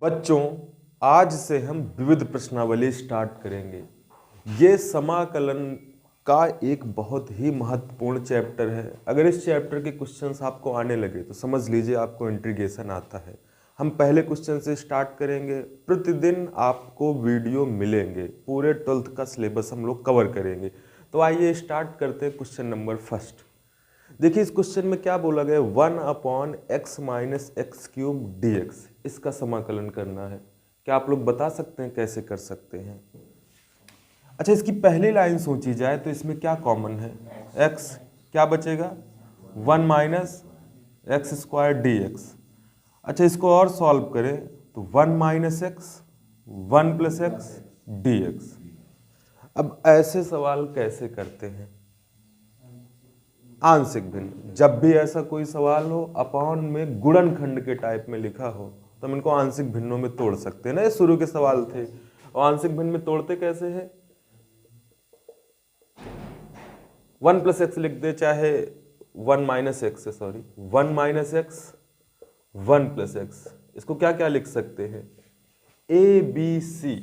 बच्चों, आज से हम विविध प्रश्नावली स्टार्ट करेंगे। ये समाकलन का एक बहुत ही महत्वपूर्ण चैप्टर है। अगर इस चैप्टर के क्वेश्चंस आपको आने लगे तो समझ लीजिए आपको इंटीग्रेशन आता है। हम पहले क्वेश्चन से स्टार्ट करेंगे। प्रतिदिन आपको वीडियो मिलेंगे, पूरे 12th का सिलेबस हम लोग कवर करेंगे। तो आइए स्टार्ट करते हैं क्वेश्चन नंबर फर्स्ट। देखिए इस क्वेश्चन में क्या बोला गया, 1/x - x³ dx, इसका समाकलन करना है। क्या आप लोग बता सकते हैं कैसे कर सकते हैं? अच्छा, इसकी पहली लाइन सोची जाए तो इसमें क्या कॉमन है? x, क्या बचेगा? 1 - x² dx। अच्छा, इसको और सॉल्व करें तो 1 - x 1 + x dx। अब ऐसे सवाल कैसे करते हैं? आंशिक भिन्न। जब भी ऐसा कोई सवाल हो अपॉन में गुणनखंड के टाइप में लिखा हो तो हम इनको आंशिक भिन्नों में तोड़ सकते हैं ना। ये शुरू के सवाल थे। और आंशिक भिन्न में तोड़ते कैसे हैं? 1 + x लिख दे, चाहे 1 - x, सॉरी 1 - x 1 + x। इसको क्या क्या लिख सकते हैं? A B C.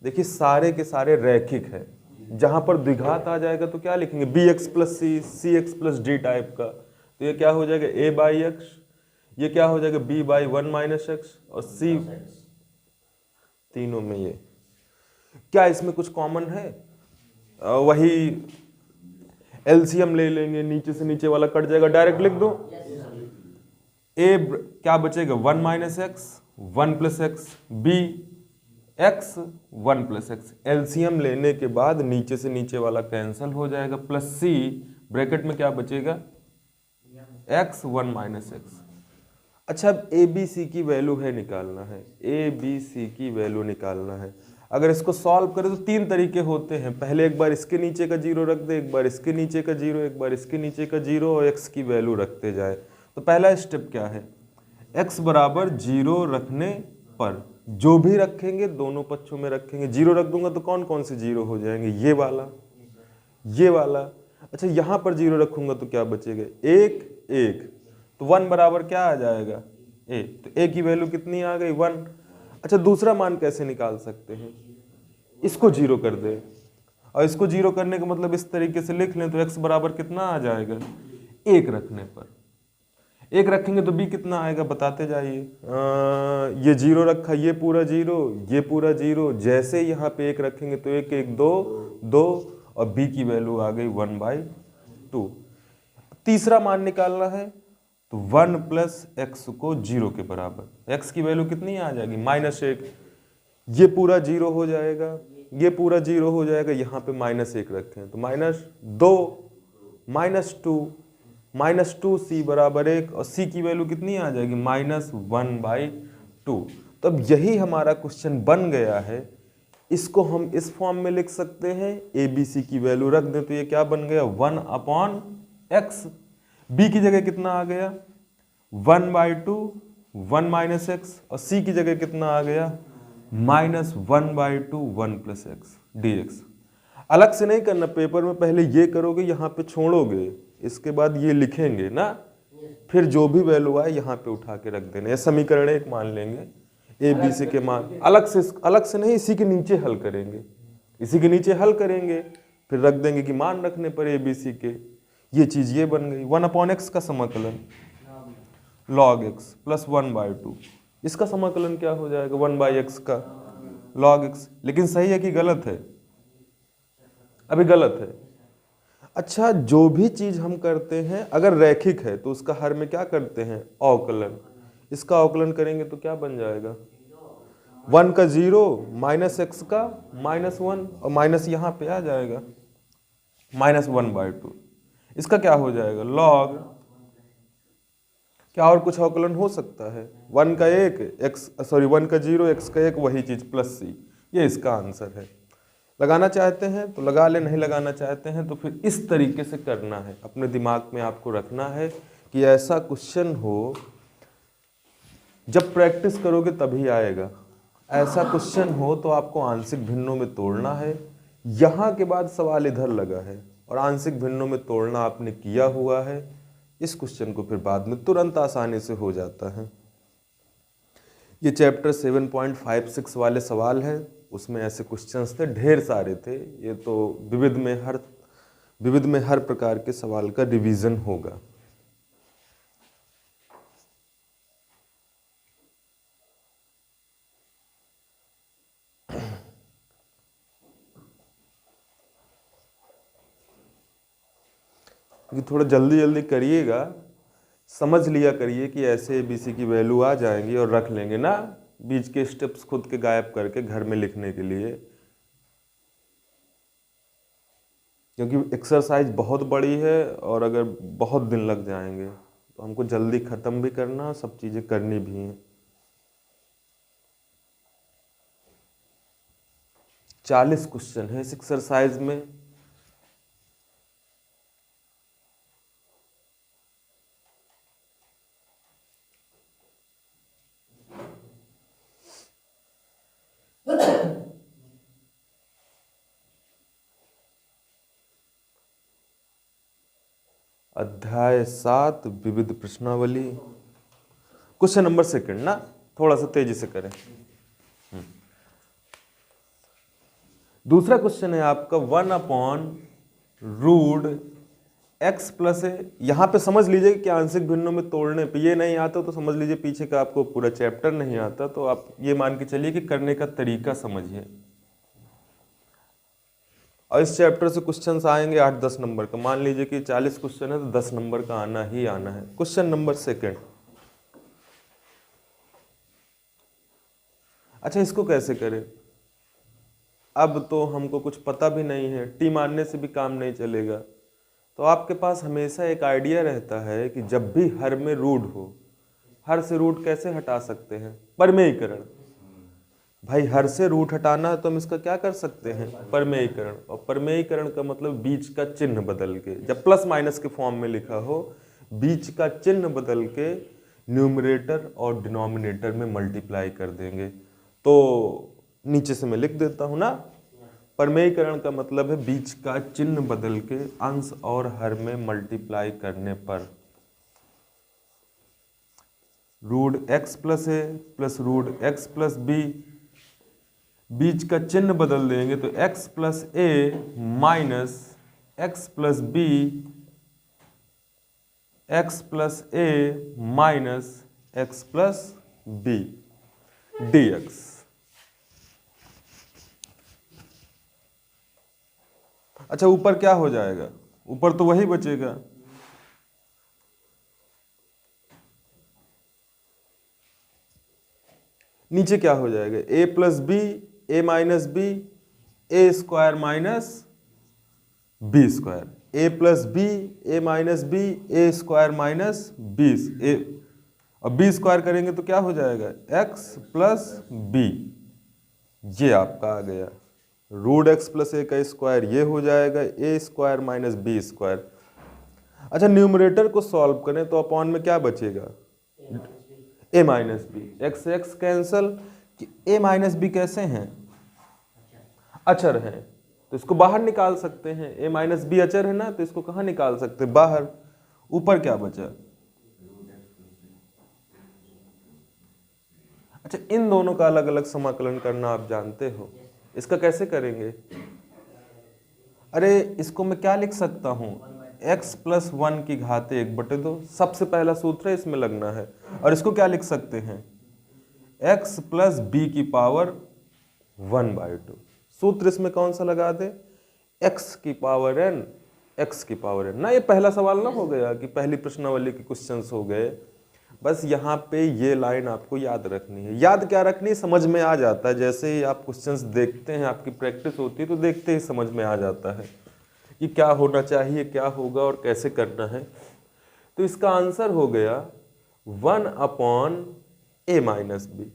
देखिए सारे के सारे रैखिक है। जहां पर द्विघात आ जाएगा तो क्या लिखेंगे? bx + c, cx + d type का। तो ये क्या हो जाएगा? a/x। ये क्या हो जाएगा? b/1 - x। और c तीनों में ये क्या इसमें कुछ कॉमन है? वही एलसीएम ले लेंगे, नीचे से नीचे वाला कट जाएगा, डायरेक्ट लिख दो। क्या बचेगा? 1 - x 1 + x, b x 1 + x। LCM लेने के बाद नीचे से नीचे वाला कैंसिल हो जाएगा, प्लस c ब्रैकेट में क्या बचेगा? x 1 - x। अच्छा, अब ए बी सी की वैल्यू है निकालना है। ए बी सी की वैल्यू निकालना है। अगर इसको सॉल्व करें तो तीन तरीके होते हैं। पहले एक बार इसके नीचे का जीरो रख दे, एक बार इसके नीचे का जीरो, एक बार इसके नीचे का जीरो, और x की वैल्यू रखते जाए। तो पहला स्टेप क्या है? x = 0 रखने पर जो भी रखेंगे दोनों पक्षों में रखेंगे। जीरो रख दूंगा तो कौन कौन से जीरो हो जाएंगे? ये वाला, ये वाला। अच्छा, यहां पर जीरो रखूंगा तो क्या बचेगा? 1 1। तो 1 बराबर क्या आ जाएगा? a। तो a की वैल्यू कितनी आ गई? 1। अच्छा, दूसरा मान कैसे निकाल सकते हैं? इसको जीरो कर दे, और इसको जीरो करने का मतलब इस तरीके से लिख लें तो x बराबर कितना आ जाएगा? 1 रखने पर। 1 रखेंगे तो b कितना आएगा? बताते जाइए। ये जीरो रखा, ये पूरा जीरो, ये पूरा जीरो। जैसे यहाँ पे 1 रखेंगे तो 1 1 2 2, और b की वैल्यू आ गई 1/2। तीसरा मान निकालना है तो 1 + x को 0 के बराबर। x की वैल्यू कितनी आ जाएगी? -1। ये पूरा जीरो हो जाएगा, ये पूरा जीरो हो जाएगा। यहाँ पे -1 रखें तो -2 -2c = 1, और c की वैल्यू कितनी आ जाएगी? -1/2। तो अब यही हमारा क्वेश्चन बन गया है। इसको हम इस फॉर्म में लिख सकते हैं। ए बी सी की वैल्यू रख दें तो ये क्या बन गया? 1/x। b की जगह कितना आ गया? 1/2 1 - x, और c की जगह कितना आ गया? -1/2 1 + x dx। अलग से नहीं करना, पेपर में पहले ये करोगे, यहाँ पे छोड़ोगे, इसके बाद ये लिखेंगे ना, फिर जो भी वैल्यू आए यहाँ पे उठा के रख देना। ये समीकरण एक मान लेंगे, ए बी सी के मान अलग से नहीं, इसी के नीचे हल करेंगे। इसी के नीचे हल करेंगे, फिर रख देंगे कि मान रखने पर ए बी सी के। ये चीज ये बन गई। 1/x का समाकलन log x + 1/2। इसका समाकलन क्या हो जाएगा? 1/x का log x। लेकिन सही है कि गलत है? अभी गलत है। अच्छा, जो भी चीज हम करते हैं अगर रैखिक है तो उसका हर में क्या करते हैं? अवकलन। इसका अवकलन करेंगे तो क्या बन जाएगा? 1 का 0 -x का -1, और माइनस यहाँ पे आ जाएगा -1/2। इसका क्या हो जाएगा? log। क्या और कुछ अवकलन हो सकता है? 1 का 1 x, सॉरी 1 का 0 x का 1, वही चीज प्लस c। ये इसका आंसर है। लगाना चाहते हैं तो लगा ले, नहीं लगाना चाहते हैं तो फिर इस तरीके से करना है। अपने दिमाग में आपको रखना है कि ऐसा क्वेश्चन हो, जब प्रैक्टिस करोगे तभी आएगा। ऐसा क्वेश्चन हो तो आपको आंशिक भिन्नों में तोड़ना है। यहाँ के बाद सवाल इधर लगा है और आंशिक भिन्नों में तोड़ना आपने किया हुआ है। इस क्वेश्चन को फिर बाद में तुरंत आसानी से हो जाता है। ये चैप्टर 7.56 वाले सवाल हैं, उसमें ऐसे क्वेश्चंस थे, ढेर सारे थे। ये तो विविध में हर प्रकार के सवाल का रिवीजन होगा। थोड़ा जल्दी जल्दी करिएगा, समझ लिया करिए कि ऐसे ABC की वैल्यू आ जाएंगी और रख लेंगे ना, बीच के स्टेप्स खुद के गायब करके घर में लिखने के लिए, क्योंकि एक्सरसाइज बहुत बड़ी है और अगर बहुत दिन लग जाएंगे तो हमको जल्दी ख़त्म भी करना, सब चीज़ें करनी भी हैं। 40 क्वेश्चन है इस एक्सरसाइज में। अध्याय 7 विविध प्रश्नावली, क्वेश्चन नंबर 2 ना, थोड़ा सा तेजी से करें। दूसरा क्वेश्चन है आपका 1/√x प्लस ए। यहाँ पे समझ लीजिए कि आंशिक भिन्नों में तोड़ने पे ये नहीं आता तो समझ लीजिए पीछे का आपको पूरा चैप्टर नहीं आता, तो आप ये मान के चलिए कि करने का तरीका समझिए। और इस चैप्टर से क्वेश्चंस आएंगे 8-10 नंबर का। मान लीजिए कि 40 क्वेश्चन है तो 10 नंबर का आना ही आना है। Question number 2। अच्छा, इसको कैसे करें? अब तो हमको कुछ पता भी नहीं है, टी मारने से भी काम नहीं चलेगा। तो आपके पास हमेशा एक आइडिया रहता है कि जब भी हर में रूट हो, हर से रूट कैसे हटा सकते हैं? परमेयीकरण। भाई हर से रूट हटाना है तो हम इसका क्या कर सकते हैं? परमेयीकरण। और परमेयीकरण का मतलब बीच का चिन्ह बदल के, जब प्लस माइनस के फॉर्म में लिखा हो, बीच का चिन्ह बदल के न्यूमरेटर और डिनोमिनेटर में मल्टीप्लाई कर देंगे। तो नीचे से मैं लिख देता हूं ना, परमेयीकरण का मतलब है बीच का चिन्ह बदल के अंश और हर में मल्टीप्लाई करने पर √x plus a plus √x plus b, बीच का चिन्ह बदल देंगे तो x plus a minus x plus b, x plus a minus x plus b dx। अच्छा, ऊपर क्या हो जाएगा? ऊपर तो वही बचेगा। नीचे क्या हो जाएगा? a plus b, a minus b, a square minus b square, a plus b, a minus b, a square minus b, a और बी स्क्वायर करेंगे तो क्या हो जाएगा? x plus b. ये आपका आ गया। √x प्लस ए का स्क्वायर ये हो जाएगा a square minus b square. अच्छा, न्यूमरेटर को सॉल्व करें तो अपॉन में क्या बचेगा? A minus b. X x cancel, कि ए माइनस बी कैसे हैं? अचर हैं, तो इसको बाहर निकाल सकते हैं। ए माइनस बी अचर है ना, तो इसको कहाँ निकाल सकते हैं? बाहर। ऊपर क्या बचा? अच्छा, इन दोनों का अलग अलग समाकलन करना आप जानते हो, इसका कैसे करेंगे? अरे इसको मैं क्या लिख सकता हूँ? x प्लस 1 की घात 1/2, सबसे पहला सूत्र है, इसमें लगना है। और इसको क्या लिख सकते हैं? x प्लस बी की पावर 1/2। सूत्र इसमें कौन सा लगा दे? x की पावर n, x की पावर n ना। ये पहला सवाल ना हो गया कि पहली प्रश्नावली के क्वेश्चंस हो गए। बस यहाँ पे ये लाइन आपको याद रखनी है। याद क्या रखनी है? समझ में आ जाता है। जैसे ही आप क्वेश्चंस देखते हैं, आपकी प्रैक्टिस होती है, तो देखते ही समझ में आ जाता है कि क्या होना चाहिए, क्या होगा और कैसे करना है। तो इसका आंसर हो गया 1/a माइनस बी।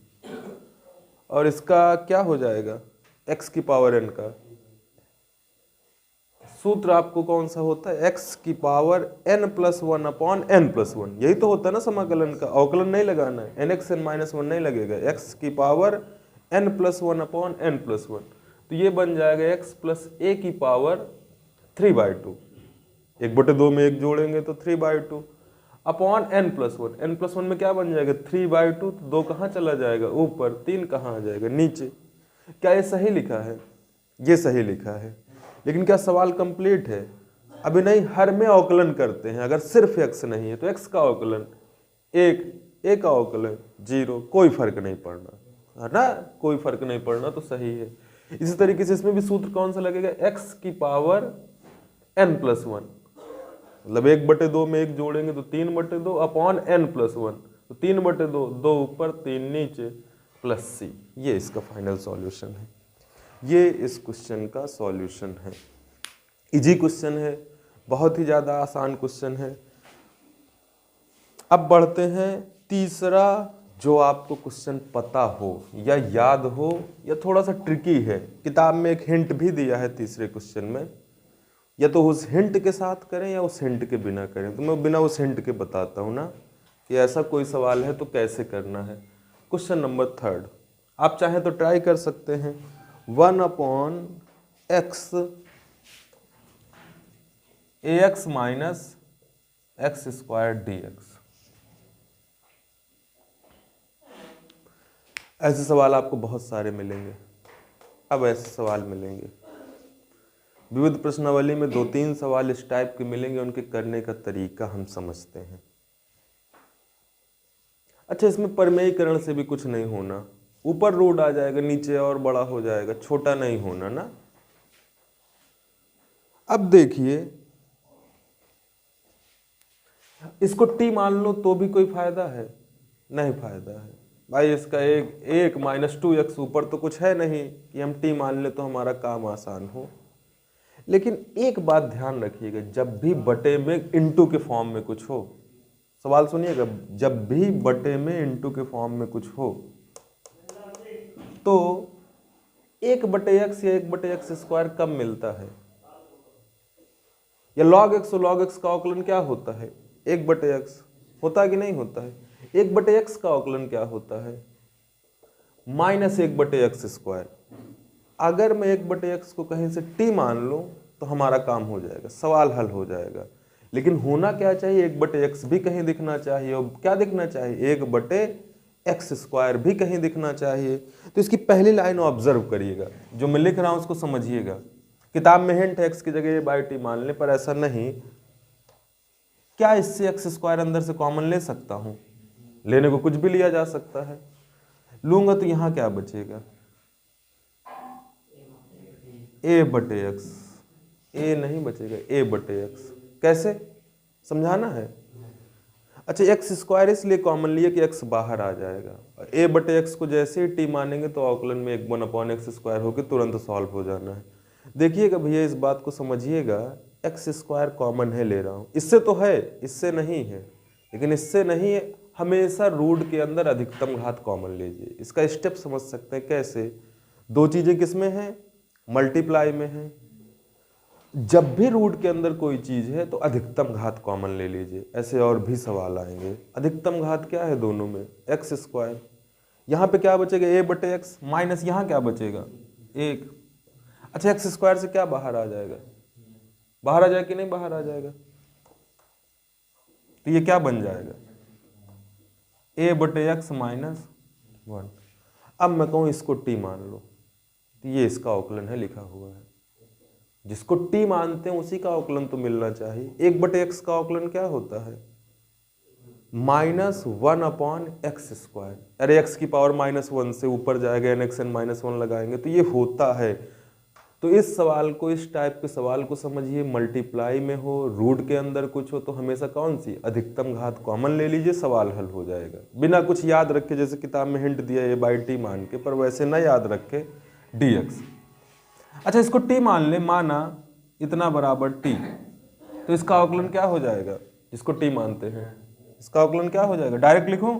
और इसका क्या हो जाएगा? x की पावर n का सूत्र आपको कौन सा होता है? x की पावर n प्लस 1/n+1। यही तो होता है ना समाकलन का। अवकलन नहीं लगाना है, nx n-1 नहीं लगेगा। x की पावर n प्लस 1/n+1, तो ये बन जाएगा x प्लस a की पावर 3/2। 1/2 में 1 जोड़ेंगे तो 3/2। अपॉन n+1, n+1 में क्या बन जाएगा 3/2, तो 2 कहाँ चला जाएगा ऊपर, 3 कहाँ आ जाएगा नीचे। क्या ये सही लिखा है? ये सही लिखा है। लेकिन क्या सवाल कंप्लीट है? अभी नहीं, हर में अवकलन करते हैं। अगर सिर्फ x नहीं है तो x का अवकलन 1, a का अवकलन 0, कोई फर्क नहीं पड़ना, है ना, कोई फर्क नहीं पड़ना, तो सही है। इसी तरीके से इसमें भी सूत्र कौन सा लगेगा, x की पावर n+1, मतलब 1/2 में 1 जोड़ेंगे तो 3/2 अपॉन n+1, तो 3/2, 2 ऊपर 3 नीचे प्लस c। ये इसका फाइनल सॉल्यूशन है। ये इस क्वेश्चन का सॉल्यूशन है। इजी क्वेश्चन है, बहुत ही ज़्यादा आसान क्वेश्चन है। अब बढ़ते हैं तीसरा, जो आपको क्वेश्चन पता हो या याद हो या थोड़ा सा ट्रिकी है। किताब में एक हिंट भी दिया है तीसरे क्वेश्चन में, या तो उस हिंट के साथ करें या उस हिंट के बिना करें। तो मैं बिना उस हिंट के बताता हूँ ना कि ऐसा कोई सवाल है तो कैसे करना है। क्वेश्चन नंबर 3, आप चाहें तो ट्राई कर सकते हैं। 1/x ax minus x² dx। ऐसे सवाल आपको बहुत सारे मिलेंगे। अब ऐसे सवाल मिलेंगे विविध प्रश्नावली में 2-3 सवाल इस टाइप के मिलेंगे, उनके करने का तरीका हम समझते हैं। अच्छा, इसमें परमेयीकरण से भी कुछ नहीं होना, ऊपर रूट आ जाएगा, नीचे और बड़ा हो जाएगा, छोटा नहीं होना ना। अब देखिए, इसको t मान लो तो भी कोई फायदा है? नहीं फायदा है भाई। इसका 1 - 2x, ऊपर तो कुछ है नहीं कि हम t मान ले तो हमारा काम आसान हो। लेकिन एक बात ध्यान रखिएगा, जब भी बटे में इंटू के फॉर्म में कुछ हो, सवाल सुनिएगा, जब भी बटे में इंटू के फॉर्म में कुछ हो तो 1/x या 1/x² कब मिलता है? या log x और log x का अवकलन क्या होता है? 1/x होता है कि नहीं होता है? 1/x का अवकलन क्या होता है? -1/x²। अगर मैं 1/x को कहीं से t मान लूं तो हमारा काम हो जाएगा, सवाल हल हो जाएगा। लेकिन होना क्या चाहिए, 1/x भी कहीं दिखना चाहिए, और क्या दिखना चाहिए, 1/x² भी कहीं दिखना चाहिए। तो इसकी पहली लाइन ऑब्जर्व करिएगा, जो मैं लिख रहा हूं उसको समझिएगा। किताब में हिंट x की जगह a/t मान ले, पर ऐसा नहीं। क्या इससे x² अंदर से कॉमन ले सकता हूं? लेने को कुछ भी लिया जा सकता है। लूंगा तो यहां क्या बचेगा, a/x, a नहीं बचेगा, a/x। कैसे समझाना है? अच्छा, x² इसलिए कॉमन लिए कि x बाहर आ जाएगा, और a/x को जैसे ही t मानेंगे तो अवकलन में 1/x² होकर तुरंत सॉल्व हो जाना है। देखिएगा भैया, इस बात को समझिएगा, x² कॉमन है ले रहा हूं, इससे तो है, इससे नहीं है, लेकिन इससे नहीं है। हमेशा रूट के अंदर अधिकतम घात कॉमन लीजिए। इसका स्टेप समझ सकते हैं कैसे। दो चीजें किसमें हैं, मल्टीप्लाई में है। जब भी रूट के अंदर कोई चीज है तो अधिकतम घात कॉमन ले लीजिए। ऐसे और भी सवाल आएंगे। अधिकतम घात क्या है दोनों में, x²। यहाँ पे क्या बचेगा, a/x, माइनस यहाँ क्या बचेगा 1। अच्छा, x² से क्या बाहर आ जाएगा, बाहर आ जाएगा कि नहीं बाहर आ जाएगा? तो ये क्या बन जाएगा, a/x - 1। अब मैं कहूँ इसको t मान लो, तो ये इसका अवकलन है, लिखा हुआ है। जिसको t मानते हैं उसी का अवकलन तो मिलना चाहिए। 1/x का अवकलन क्या होता है, -1/x²। अरे x की पावर -1 से ऊपर जाएगा, nxn-1 लगाएंगे तो ये होता है। तो इस सवाल को, इस टाइप के सवाल को समझिए, मल्टीप्लाई में हो, रूट के अंदर कुछ हो, तो हमेशा कौन सी अधिकतम घात कॉमन ले लीजिए, सवाल हल हो जाएगा। बिना कुछ याद रखे, जैसे किताब में हिंट दिया a/t मान के, पर वैसे ना याद रखे dx। अच्छा, इसको t मान ले, माना इतना बराबर t, तो इसका अवकलन क्या हो जाएगा, जिसको t मानते हैं इसका अवकलन क्या हो जाएगा, डायरेक्ट लिखूं,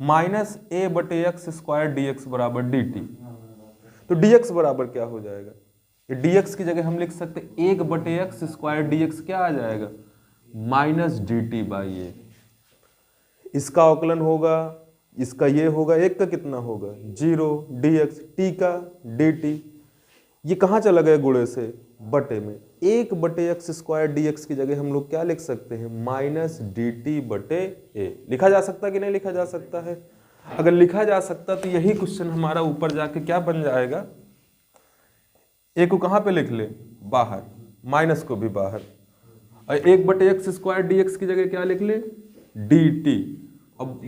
-a/x² dx बराबर dt। तो dx बराबर क्या हो जाएगा, ये dx की जगह हम लिख सकते 1/x² dx क्या आ जाएगा, -dt/a। इसका अवकलन होगा, इसका ये होगा, एक का कितना होगा 0, dx, t का dt। ये कहाँ चला गया गुणे से, बटे में 1/x² dx की जगह हम लोग क्या लिख सकते हैं, माइनस dt/a। लिखा जा सकता है कि नहीं लिखा जा सकता है? अगर लिखा जा सकता तो यही क्वेश्चन हमारा ऊपर जाके क्या बन जाएगा, a को कहाँ पे लिख ले, बाहर, माइनस को भी बाहर, और 1/x² dx की जगह क्या लिख ले, dt। अब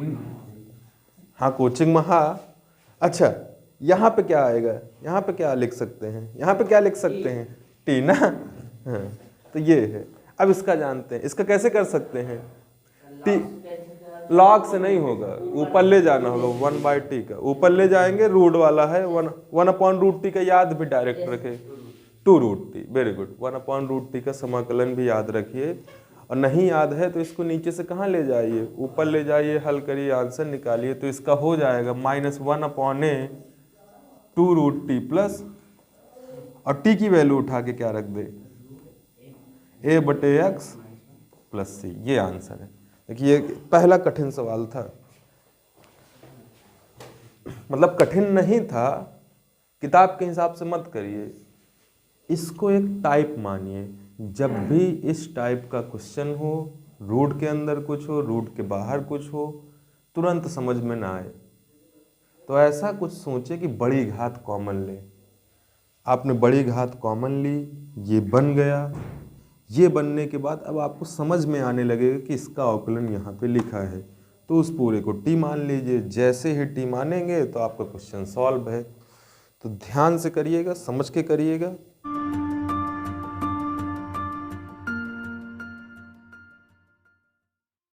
हाँ कोचिंग में, हाँ अच्छा यहाँ पे क्या आएगा, यहाँ पे क्या लिख सकते हैं, यहाँ पे क्या लिख सकते हैं, टी ना, हाँ तो ये है। अब इसका जानते हैं, इसका कैसे कर सकते हैं, टी लॉग से नहीं होगा, ऊपर ले जाना होगा 1/t का, ऊपर ले जाएंगे, रूट वाला है 1/√t का याद भी डायरेक्ट रखे, 2√t, वेरी गुड, 1/√t का समाकलन भी याद रखिए। और नहीं याद है तो इसको नीचे से कहाँ ले जाइए, ऊपर ले जाइए, हल करिए, आंसर निकालिए, तो इसका हो जाएगा -1/a 2√t प्लस, और t की वैल्यू उठा के क्या रख दे, a/x + c। ये आंसर है। देखिए पहला कठिन सवाल था, मतलब कठिन नहीं था, किताब के हिसाब से मत करिए, इसको एक टाइप मानिए। जब भी इस टाइप का क्वेश्चन हो, रूट के अंदर कुछ हो, रूट के बाहर कुछ हो, तुरंत समझ में ना आए तो ऐसा कुछ सोचे कि बड़ी घात कॉमन ले। आपने बड़ी घात कॉमन ली, ये बन गया। ये बनने के बाद अब आपको समझ में आने लगेगा कि इसका अवकलन यहाँ पे लिखा है, तो उस पूरे को टी मान लीजिए। जैसे ही टी मानेंगे तो आपका क्वेश्चन सॉल्व है। तो ध्यान से करिएगा, समझ के करिएगा।